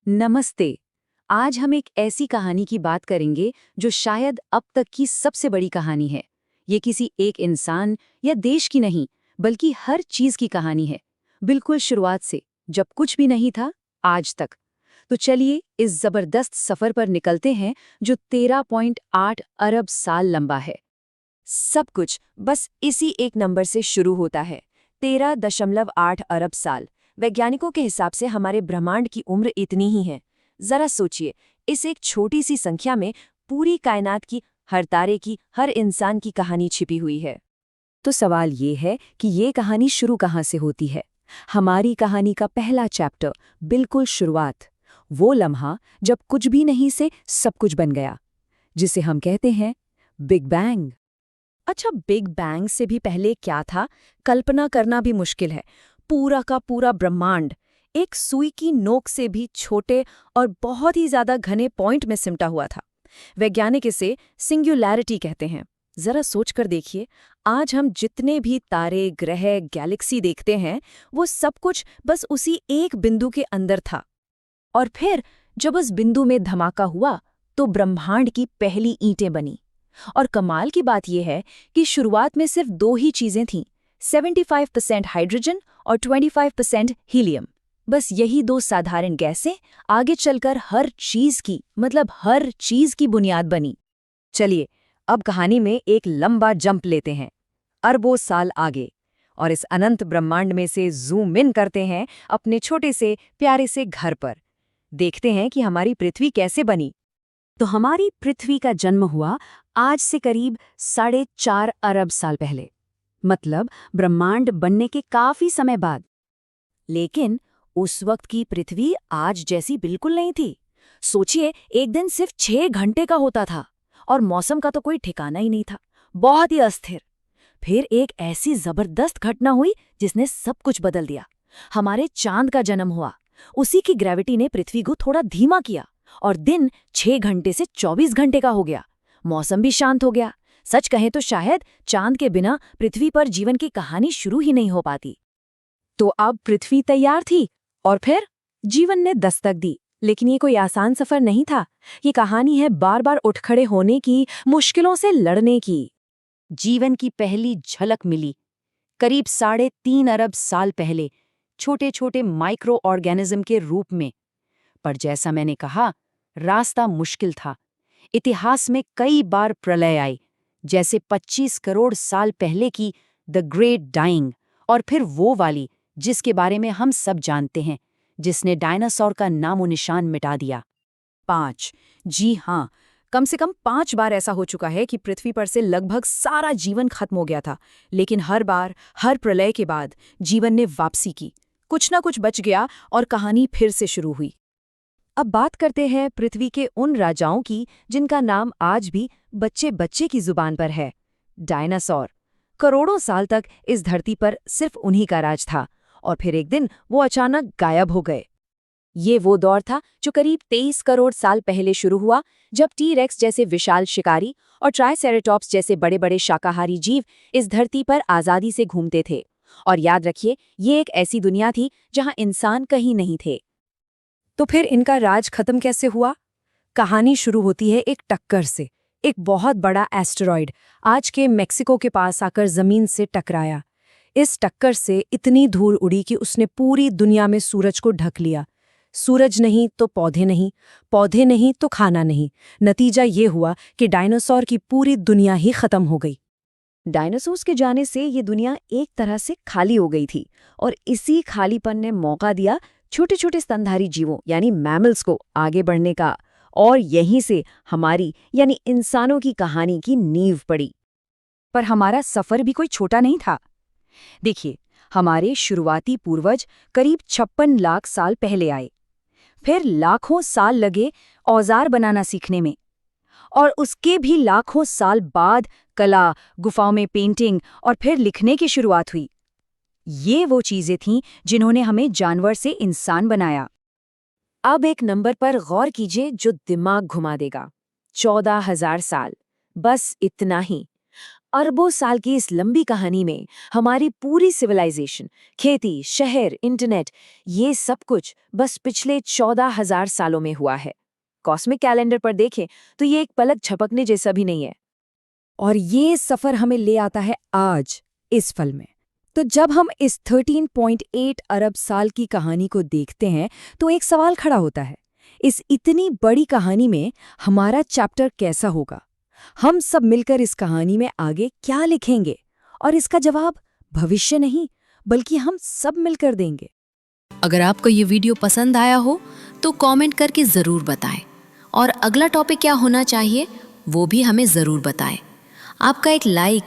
नमस्ते। आज हम एक ऐसी कहानी की बात करेंगे जो शायद अब तक की सबसे बड़ी कहानी है। ये किसी एक इंसान या देश की नहीं, बल्कि हर चीज की कहानी है। बिल्कुल शुरुआत से, जब कुछ भी नहीं था, आज तक। तो चलिए इस जबरदस्त सफर पर निकलते हैं जो 13.8 अरब साल लंबा है। सब कुछ बस इसी एक नंबर से शुरू होता है। 13.8 अरब साल। वैज्ञानिकों के हिसाब से हमारे ब्रह्मांड की उम्र इतनी ही है। जरा सोचिए, इस एक छोटी सी संख्या में पूरी कायनात की, हर तारे की, हर इंसान की कहानी छिपी हुई है। तो सवाल ये है कि ये कहानी शुरू कहाँ से होती है। हमारी कहानी का पहला चैप्टर, बिल्कुल शुरुआत, वो लम्हा जब कुछ भी नहीं से सब कुछ बन गया, जिसे हम कहते हैं बिग बैंग। अच्छा, बिग बैंग से भी पहले क्या था, कल्पना करना भी मुश्किल है। पूरा का पूरा ब्रह्मांड एक सुई की नोक से भी छोटे और बहुत ही ज्यादा घने पॉइंट में सिमटा हुआ था। वैज्ञानिक इसे सिंगुलैरिटी कहते हैं। जरा सोचकर देखिए, आज हम जितने भी तारे, ग्रह, गैलेक्सी देखते हैं, वो सब कुछ बस उसी एक बिंदु के अंदर था। और फिर जब उस बिंदु में धमाका हुआ तो ब्रह्मांड की पहली ईंटें बनी। और कमाल की बात यह है कि शुरुआत में सिर्फ दो ही चीजें थीं, 75% हाइड्रोजन और 25% हीलियम। बस यही दो साधारण गैसें आगे चलकर हर चीज की, मतलब हर चीज की बुनियाद बनी। चलिए अब कहानी में एक लंबा जंप लेते हैं, अरबों साल आगे, और इस अनंत ब्रह्मांड में से जूम इन करते हैं अपने छोटे से प्यारे से घर पर। देखते हैं कि हमारी पृथ्वी कैसे बनी। तो हमारी पृथ्वी का जन्म हुआ आज से करीब 4.5 अरब साल पहले, मतलब ब्रह्मांड बनने के काफी समय बाद। लेकिन उस वक्त की पृथ्वी आज जैसी बिल्कुल नहीं थी। सोचिए, एक दिन सिर्फ 6 घंटे का होता था और मौसम का तो कोई ठिकाना ही नहीं था, बहुत ही अस्थिर। फिर एक ऐसी जबरदस्त घटना हुई जिसने सब कुछ बदल दिया। हमारे चांद का जन्म हुआ। उसी की ग्रेविटी ने पृथ्वी को थोड़ा धीमा किया और दिन 6 घंटे से 24 घंटे का हो गया। मौसम भी शांत हो गया। सच कहें तो शायद चांद के बिना पृथ्वी पर जीवन की कहानी शुरू ही नहीं हो पाती। तो अब पृथ्वी तैयार थी और फिर जीवन ने दस्तक दी। लेकिन ये कोई आसान सफर नहीं था। ये कहानी है बार बार उठ खड़े होने की, मुश्किलों से लड़ने की। जीवन की पहली झलक मिली करीब 3.5 अरब साल पहले, छोटे छोटे माइक्रो ऑर्गेनिज्म के रूप में। पर जैसा मैंने कहा, रास्ता मुश्किल था। इतिहास में कई बार प्रलय आई, जैसे 25 करोड़ साल पहले की द ग्रेट डाइंग, और फिर वो वाली जिसके बारे में हम सब जानते हैं, जिसने डायनासोर का नामो निशान मिटा दिया। 5, जी हाँ, कम से कम 5 बार ऐसा हो चुका है कि पृथ्वी पर से लगभग सारा जीवन खत्म हो गया था। लेकिन हर बार, हर प्रलय के बाद जीवन ने वापसी की। कुछ ना कुछ बच गया और कहानी फिर से शुरू हुई। अब बात करते हैं पृथ्वी के उन राजाओं की जिनका नाम आज भी बच्चे बच्चे की जुबान पर है, डायनासोर। करोड़ों साल तक इस धरती पर सिर्फ उन्हीं का राज था और फिर एक दिन वो अचानक गायब हो गए। ये वो दौर था जो करीब 23 करोड़ साल पहले शुरू हुआ, जब टी-रेक्स जैसे विशाल शिकारी और ट्राइसेरेटॉप्स जैसे बड़े बड़े शाकाहारी जीव इस धरती पर आज़ादी से घूमते थे। और याद रखिए, ये एक ऐसी दुनिया थी जहां इंसान कहीं नहीं थे। तो फिर इनका राज खत्म कैसे हुआ? कहानी शुरू होती है एक टक्कर से। एक बहुत बड़ा एस्टेरॉयड आज के मेक्सिको के पास आकर जमीन से टकराया। इस टक्कर से इतनी धूल उड़ी कि उसने पूरी दुनिया में सूरज को ढक लिया। सूरज नहीं तो पौधे नहीं, पौधे नहीं तो खाना नहीं। नतीजा ये हुआ कि डायनासोर की पूरी दुनिया ही खत्म हो गई। डायनासोर्स के जाने से ये दुनिया एक तरह से खाली हो गई थी, और इसी खालीपन ने मौका दिया छोटे छोटे स्तनधारी जीवों यानी मैमल्स को आगे बढ़ने का। और यहीं से हमारी यानी इंसानों की कहानी की नींव पड़ी। पर हमारा सफर भी कोई छोटा नहीं था। देखिए, हमारे शुरुआती पूर्वज करीब 56 लाख साल पहले आए। फिर लाखों साल लगे औजार बनाना सीखने में, और उसके भी लाखों साल बाद कला, गुफाओं में पेंटिंग और फिर लिखने की शुरुआत हुई। ये वो चीजें थीं जिन्होंने हमें जानवर से इंसान बनाया। अब एक नंबर पर गौर कीजिए जो दिमाग घुमा देगा, 14,000 साल। बस इतना ही। अरबों साल की इस लंबी कहानी में हमारी पूरी सिविलाइजेशन, खेती, शहर, इंटरनेट, ये सब कुछ बस पिछले 14,000 सालों में हुआ है। कॉस्मिक कैलेंडर पर देखें तो ये एक पलक झपकने जैसा भी नहीं है। और ये सफर हमें ले आता है आज इस पल में। तो जब हम इस 13.8 अरब साल की कहानी को देखते हैं तो एक सवाल खड़ा होता है, इस इतनी बड़ी कहानी में हमारा चैप्टर कैसा होगा? हम सब मिलकर इस कहानी में आगे क्या लिखेंगे? और इसका जवाब भविष्य नहीं बल्कि हम सब मिलकर देंगे। अगर आपको ये वीडियो पसंद आया हो तो कमेंट करके ज़रूर बताएं और अगला टॉपिक क्या होना चाहिए वो भी हमें ज़रूर बताएं। आपका एक लाइक